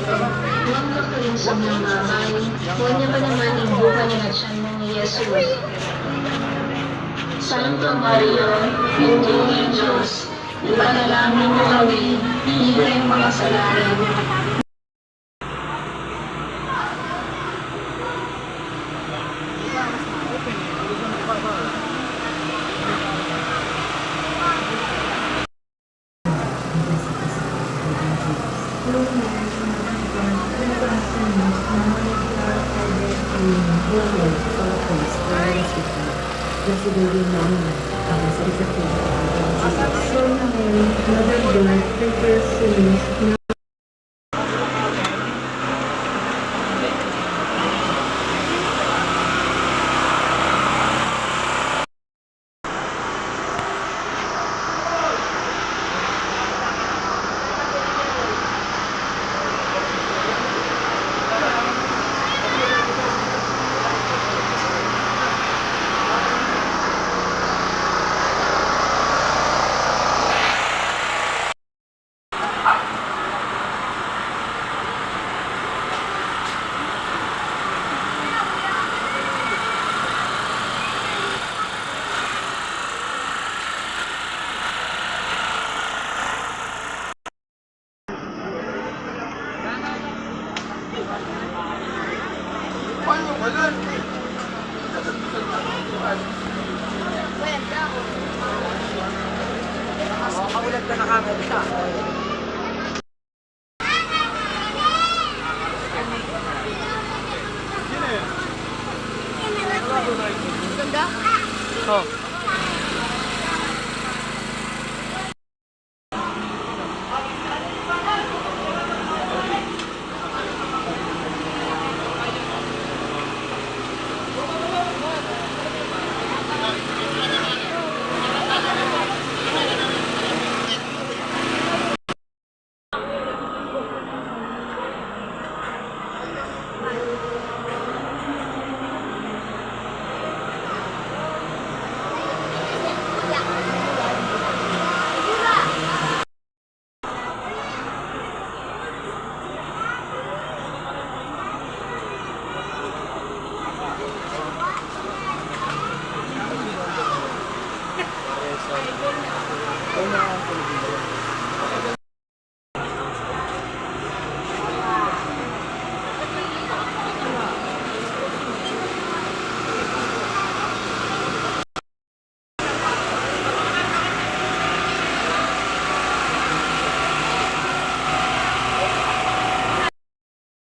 Huwag ka pa rin sa mga mamay, huwag niya pa naman ibukan niya siya ng Jesus. Santa Maria, Ito ng Diyos, ipanalangin mo kami, libreng mga salarin. Blessed are you among women, and blessed is the fruit of thy womb, Jesus. Holy Mary, Mother of God, pray for us sinners, now Makabulat ka na kagad siya. Ganda? Oh.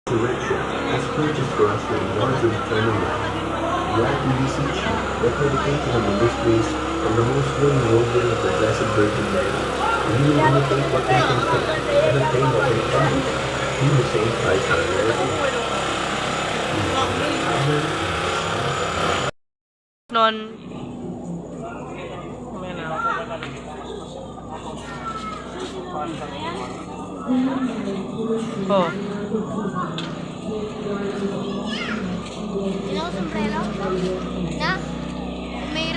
Resurrection has purchased for us the rewards of eternal life. Grant, we beseech you, that meditation on the mysteries of the most holy rosary of the Blessed Virgin Mary, we will imitate what they contain and attain what they promise. Through the same Christ our Lord. Amen. Non. Oh. Yung sombrero? Na? May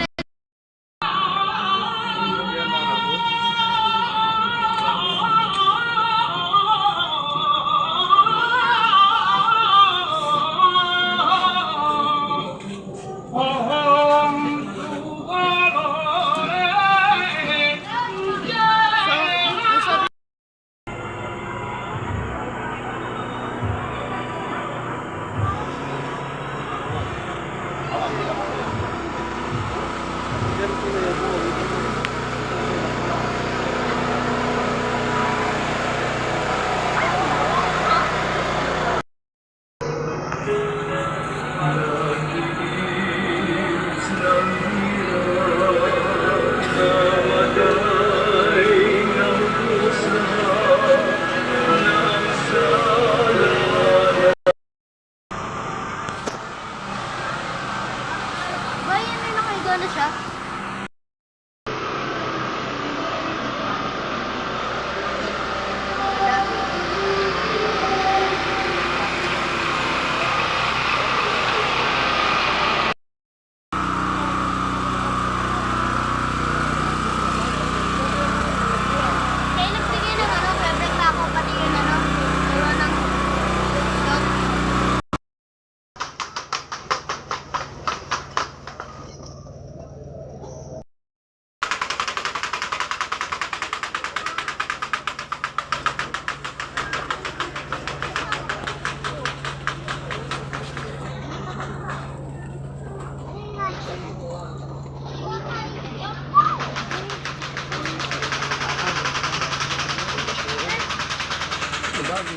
Siyempre,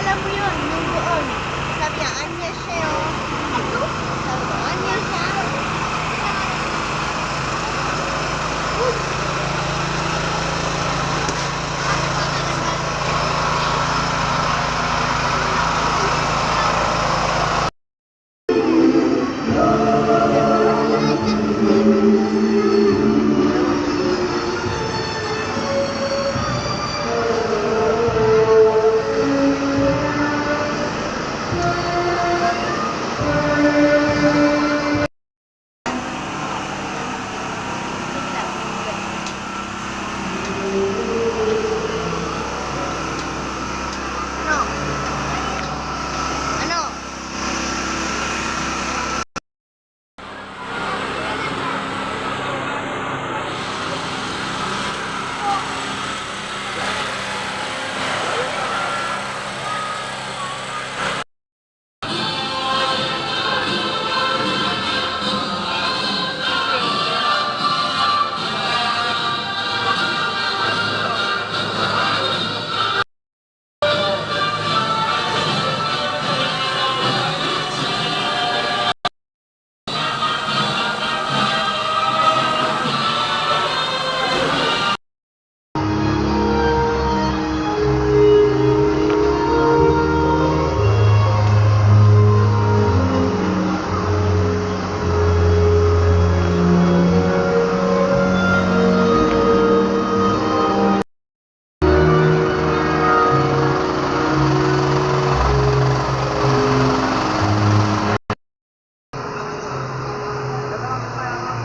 alam mo yun, nung doon. Sabi niya, Anya siya, oh. Ako? Sabi ko, Anya siya. Ano? Ano?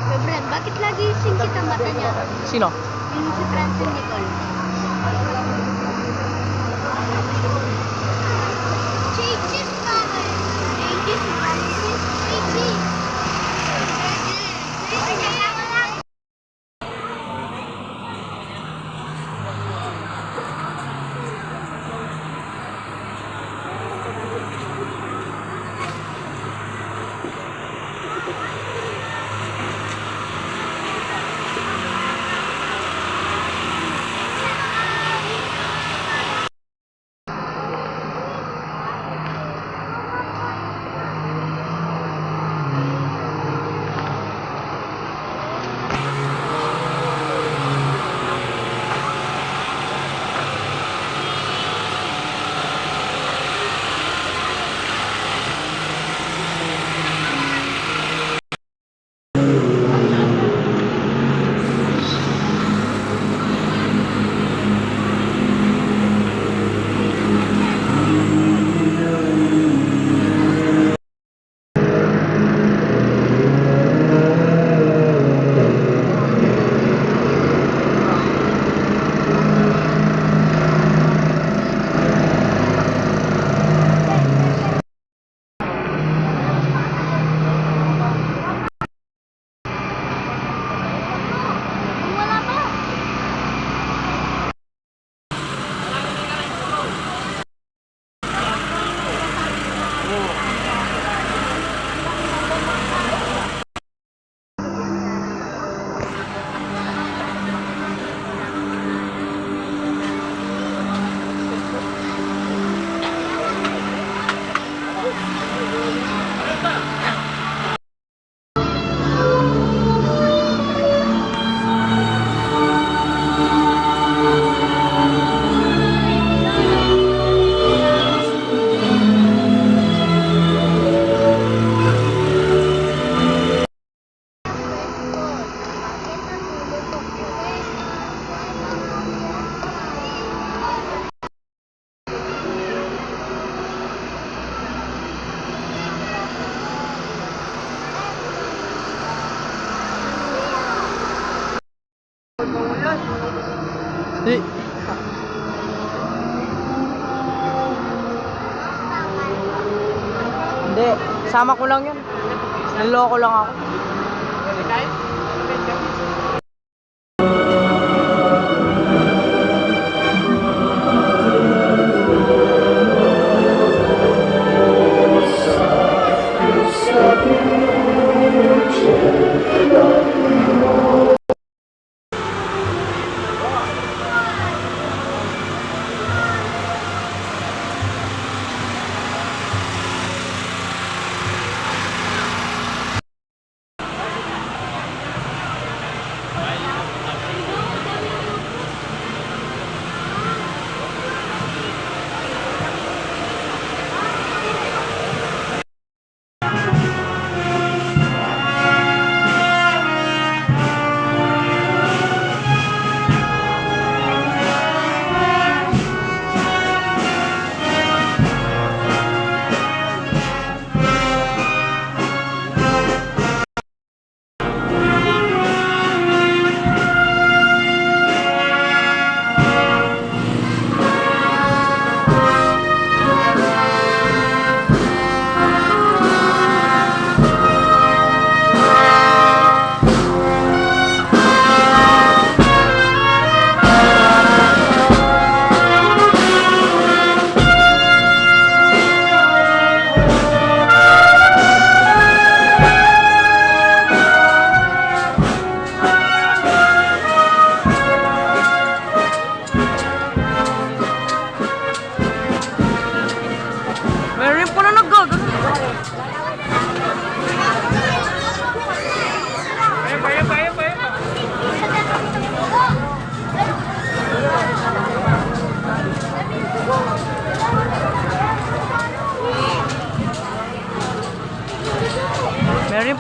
Bebran, bakit lagi singkit ang mata niya? Sino? Yung si Francis Nicole. Changes, mama. Changes, Francis. Changes. Wala pa. Hindi. Hindi. Sama ko lang yun. Naloko lang ako.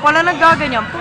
Wala naggaganyan po.